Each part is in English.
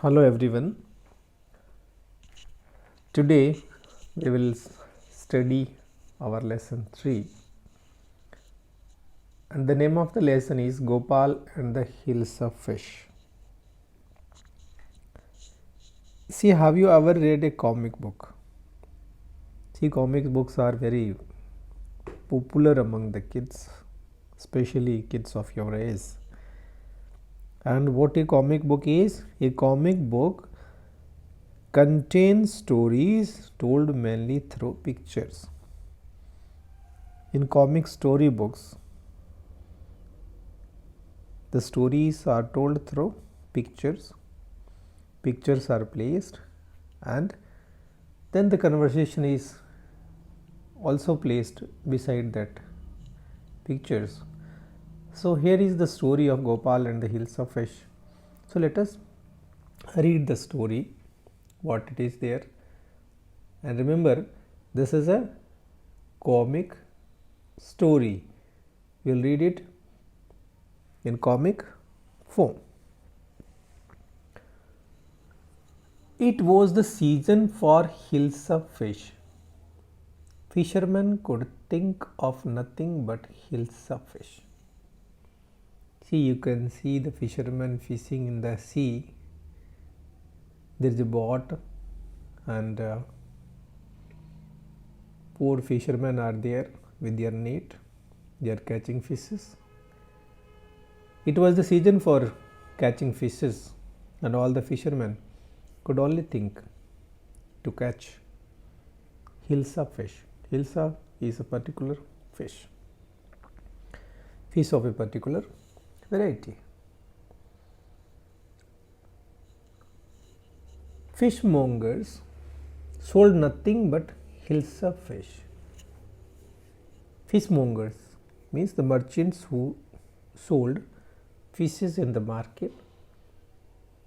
Hello everyone. Today we will study our lesson 3 and the name of the lesson is Gopal and the Hills of Fish. See, have you ever read a comic book? See, comic books are very popular among the kids, especially kids of your age. And what a comic book is? A comic book contains stories told mainly through pictures. In comic storybooks, the stories are told through pictures. Pictures are placed, and then the conversation is also placed beside that pictures. So here is the story of Gopal and the Hills of Fish. So let us read the story, what it is there. And remember, this is a comic story. We'll read it in comic form. It was the season for hills of fish. Fishermen could think of nothing but hills of fish. See, you can see the fishermen fishing in the sea. There is a boat, and poor fishermen are there with their net. They are catching fishes. It was the season for catching fishes, and all the fishermen could only think to catch hills of fish. Hilsa is a particular fish of a particular variety. Fishmongers sold nothing but hills of fish. Fishmongers means the merchants who sold fishes in the market.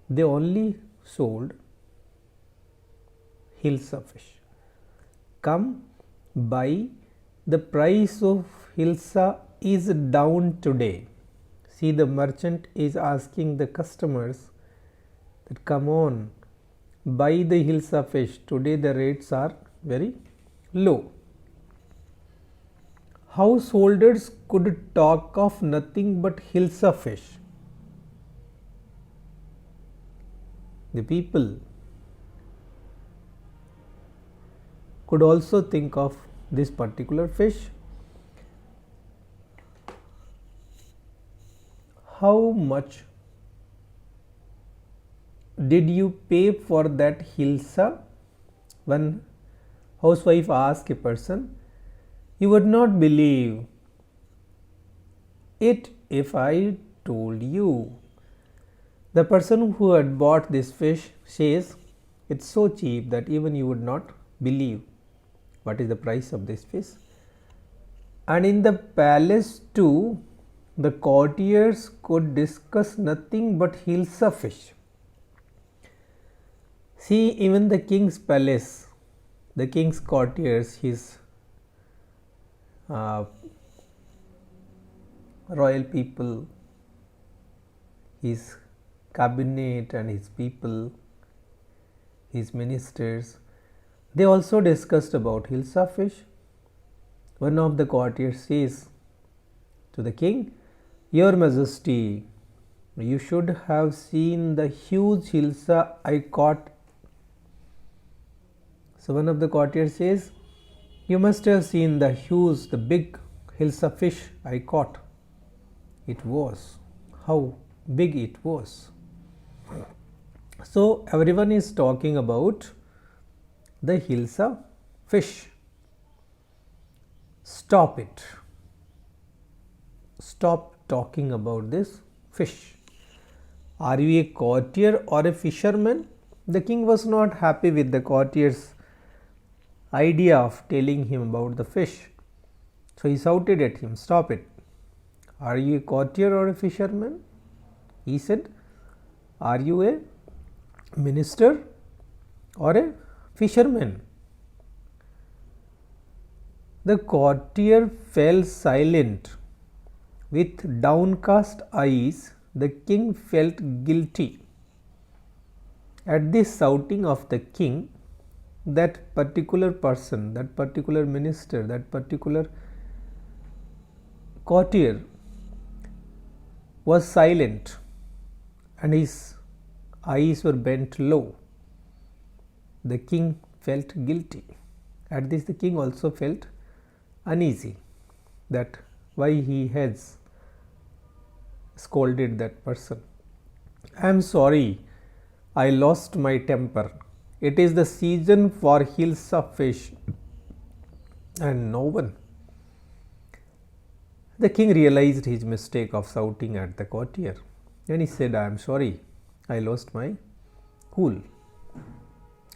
They only sold hills of fish. Come buy, the price of hilsa is down today. See, the merchant is asking the customers that come on, buy the hilsa fish. Today the rates are very low. Householders could talk of nothing but hilsa fish. The people could also think of this particular fish. How much did you pay for that hilsa? One housewife asked a person. You would not believe it if I told you. The person who had bought this fish says it's so cheap that even you would not believe what is the price of this fish. And in the palace too, the courtiers could discuss nothing but hilsa fish. See, even the king's palace, the king's courtiers, his royal people, his cabinet and his people, his ministers, they also discussed about hilsa fish. One of the courtiers says to the king, Your Majesty, you should have seen the huge hilsa I caught. So one of the courtiers says, You must have seen the huge, the big hilsa fish I caught. It was. How big it was. So everyone is talking about the hilsa fish. Stop it. Stop talking about this fish. Are you a courtier or a fisherman? The king was not happy with the courtier's idea of telling him about the fish. So he shouted at him, Stop it. Are you a courtier or a fisherman? He said, Are you a minister or a fisherman? The courtier fell silent. With downcast eyes, the king felt guilty. At this shouting of the king, that particular person, that particular minister, that particular courtier was silent and his eyes were bent low. The king felt guilty. At this, the king also felt uneasy that why he has scolded that person. I am sorry, I lost my temper. It is the season for hills of fish and no one. The king realized his mistake of shouting at the courtier and he said, I am sorry, I lost my cool.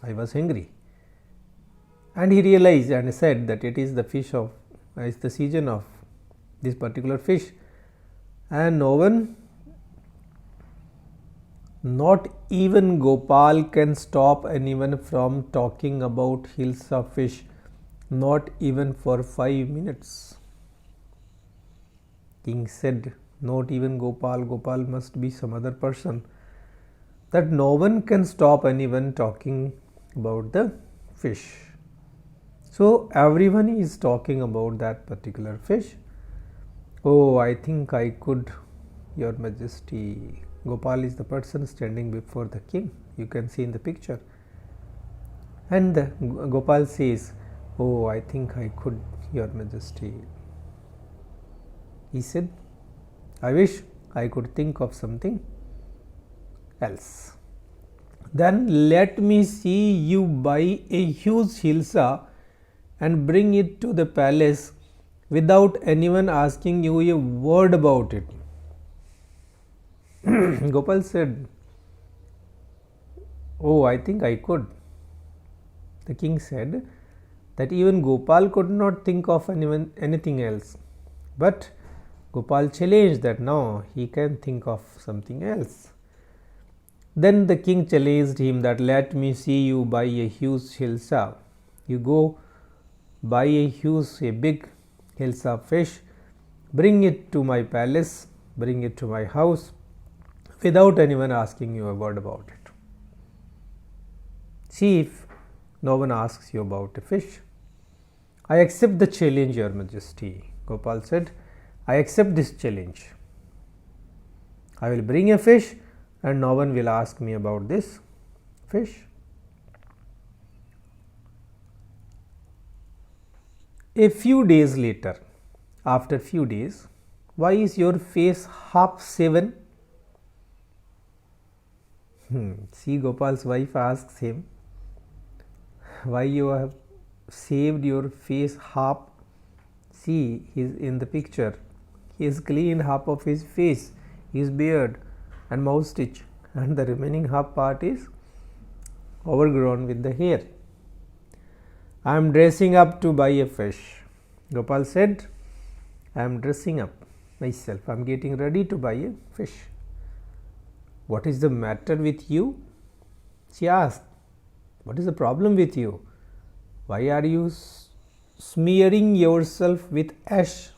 I was angry. And he realized and said that it is the it's the season of this particular fish and no one, not even Gopal, can stop anyone from talking about hills of fish, not even for 5 minutes. King said, not even Gopal, Gopal must be some other person, that no one can stop anyone talking about the fish. So everyone is talking about that particular fish. Oh, I think I could, Your Majesty. Gopal is the person standing before the king. You can see in the picture. And Gopal says, oh, I think I could, Your Majesty. He said, I wish I could think of something else. Then let me see you buy a huge hilsa and bring it to the palace without anyone asking you a word about it. Gopal said, oh, I think I could. The king said that even Gopal could not think of anything else. But Gopal challenged that no, he can think of something else. Then the king challenged him that let me see you buy a huge hilsa. You go buy a big hilsa fish, bring it to my palace, bring it to my house without anyone asking you a word about it. See if no one asks you about a fish. I accept the challenge, Your Majesty. Gopal said, I accept this challenge. I will bring a fish and no one will ask me about this fish. A few days later, after few days, why is your face half shaven? See, Gopal's wife asks him, why you have shaved your face half? See, he's in the picture. He has cleaned half of his face, his beard and moustache, and the remaining half part is overgrown with the hair. I am dressing up to buy a fish. Gopal said, I am dressing up myself. I am getting ready to buy a fish. What is the matter with you? She asked, what is the problem with you? Why are you smearing yourself with ash?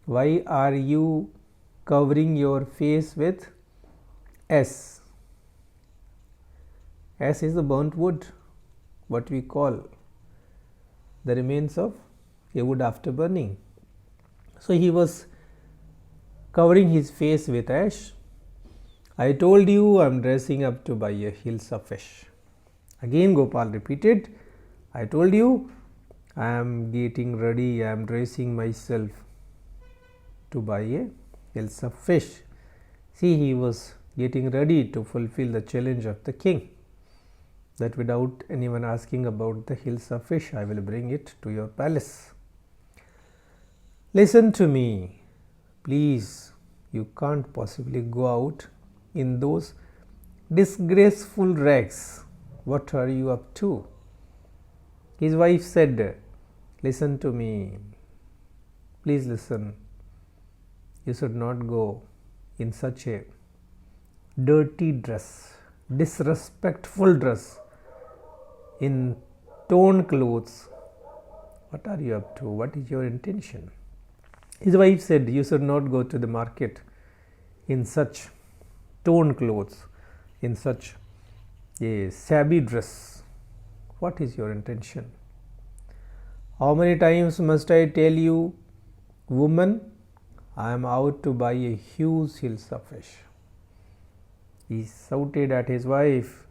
Why are you covering your face with ash? Ash is the burnt wood, what we call the remains of a wood after burning. So he was covering his face with ash. I told you I am dressing up to buy a hilsa fish. Again Gopal repeated, I told you I am getting ready, I am dressing myself to buy a hilsa fish. See, he was getting ready to fulfill the challenge of the king, that without anyone asking about the hilsa fish, I will bring it to your palace. Listen to me, please. You can't possibly go out in those disgraceful rags. What are you up to? His wife said, listen to me, please listen. You should not go in such a dirty dress, disrespectful dress, in torn clothes. What are you up to? What is your intention? His wife said, you should not go to the market in such torn clothes. in such a shabby dress? What is your intention? How many times must I tell you, woman, I am out to buy a huge hills of fish? He shouted at his wife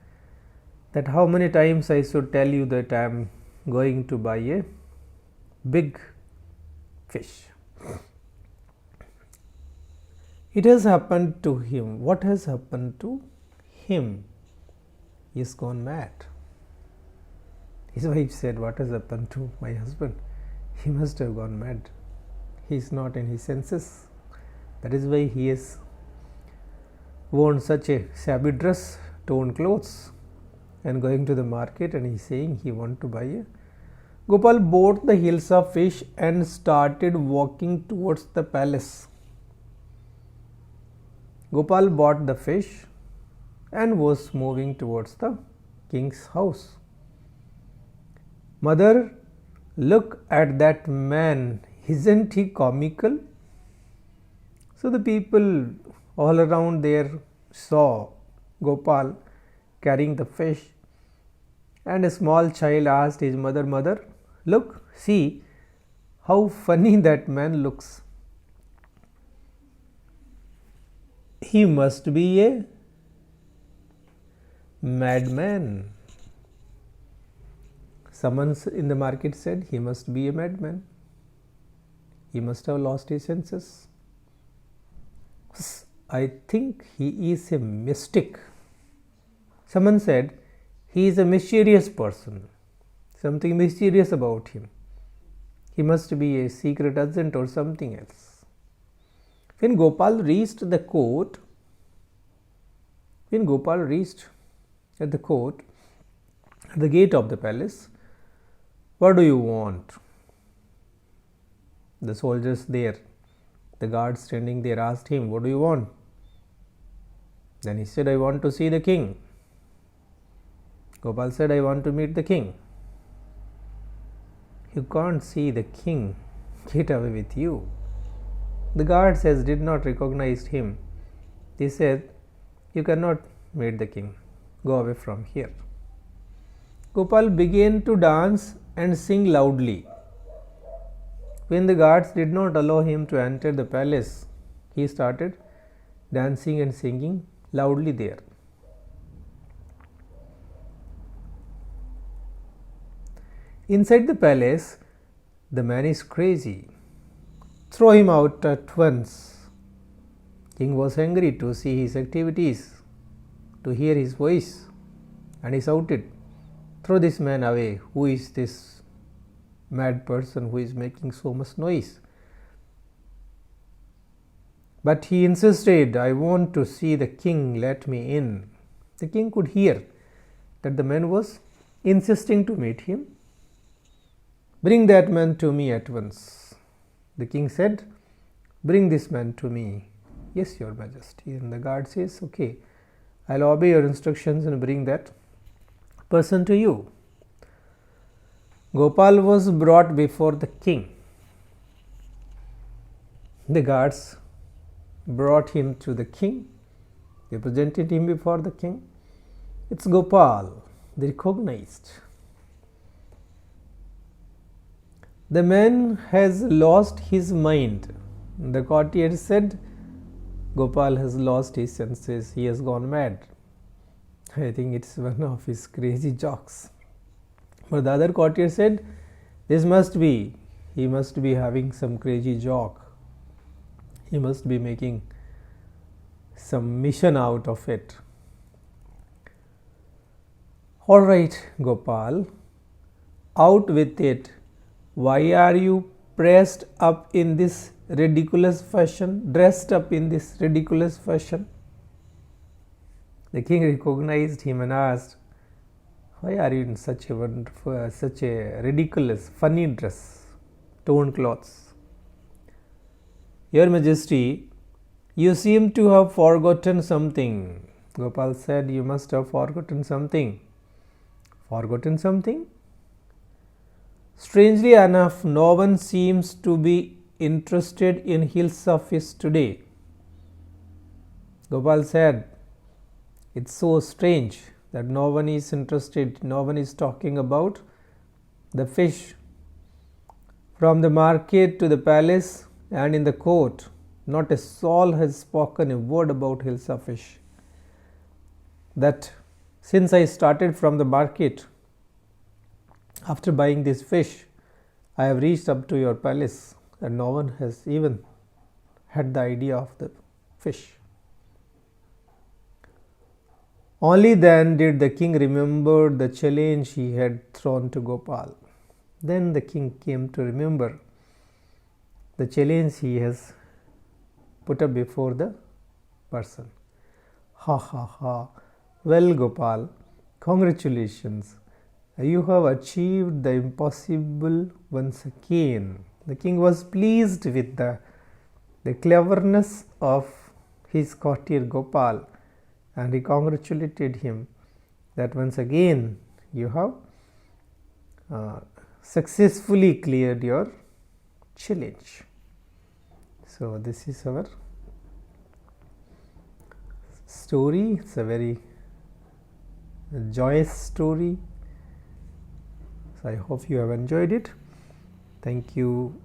that how many times I should tell you that I am going to buy a big fish. It has happened to him. What has happened to him? He has gone mad. His wife said, what has happened to my husband? He must have gone mad. He is not in his senses. That is why he has worn such a shabby dress, torn clothes, and going to the market, and he is saying he want to buy a. Gopal bought the hills of fish and started walking towards the palace. Gopal bought the fish and was moving towards the king's house. Mother, look at that man, isn't he comical? So the people all around there saw Gopal carrying the fish, and a small child asked his mother, Mother, look, see how funny that man looks. He must be a madman. Someone in the market said, he must be a madman. He must have lost his senses. I think he is a mystic. Someone said, he is a mysterious person. Something mysterious about him. He must be a secret agent or something else. When Gopal reached the court, at the gate of the palace, what do you want? The soldiers there, the guards standing there asked him, what do you want? Then he said, I want to see the king. Gopal said, I want to meet the king. You can't see the king. Get away with you. The guards did not recognize him. They said, you cannot meet the king. Go away from here. Gopal began to dance and sing loudly. When the guards did not allow him to enter the palace, he started dancing and singing loudly there. Inside the palace, the man is crazy. Throw him out at once. King was angry to see his activities, to hear his voice, and he shouted, throw this man away. Who is this mad person who is making so much noise? But he insisted, I want to see the king, let me in. The king could hear that the man was insisting to meet him. Bring that man to me at once. The king said, bring this man to me. Yes, your majesty. And the guard says, okay, I'll obey your instructions and bring that person to you. Gopal was brought before the king. The guards brought him to the king. They presented him before the king. It's Gopal. They recognized. The man has lost his mind. The courtier said, Gopal has lost his senses. He has gone mad. I think it's one of his crazy jokes. But the other courtier said, he must be having some crazy joke. He must be making some mission out of it. All right, Gopal, out with it. Why are you dressed up in this ridiculous fashion? The king recognized him and asked, why are you in such a ridiculous, funny dress, torn clothes? Your Majesty, you seem to have forgotten something. Gopal said, you must have forgotten something. Forgotten something? Strangely enough, no one seems to be interested in hills of fish today. Gopal said, It's so strange that no one is interested, no one is talking about the fish. From the market to the palace and in the court, not a soul has spoken a word about Hilsa fish. That since I started from the market, after buying this fish, I have reached up to your palace, and no one has even had the idea of the fish. Only then did the king remember the challenge he had thrown to Gopal. Then the king came to remember the challenge he has put up before the person. Ha ha ha. Well, Gopal, congratulations. You have achieved the impossible once again. The king was pleased with the cleverness of his courtier Gopal, and he congratulated him that once again you have successfully cleared your challenge. So this is our story. It's a very joyous story. So I hope you have enjoyed it. Thank you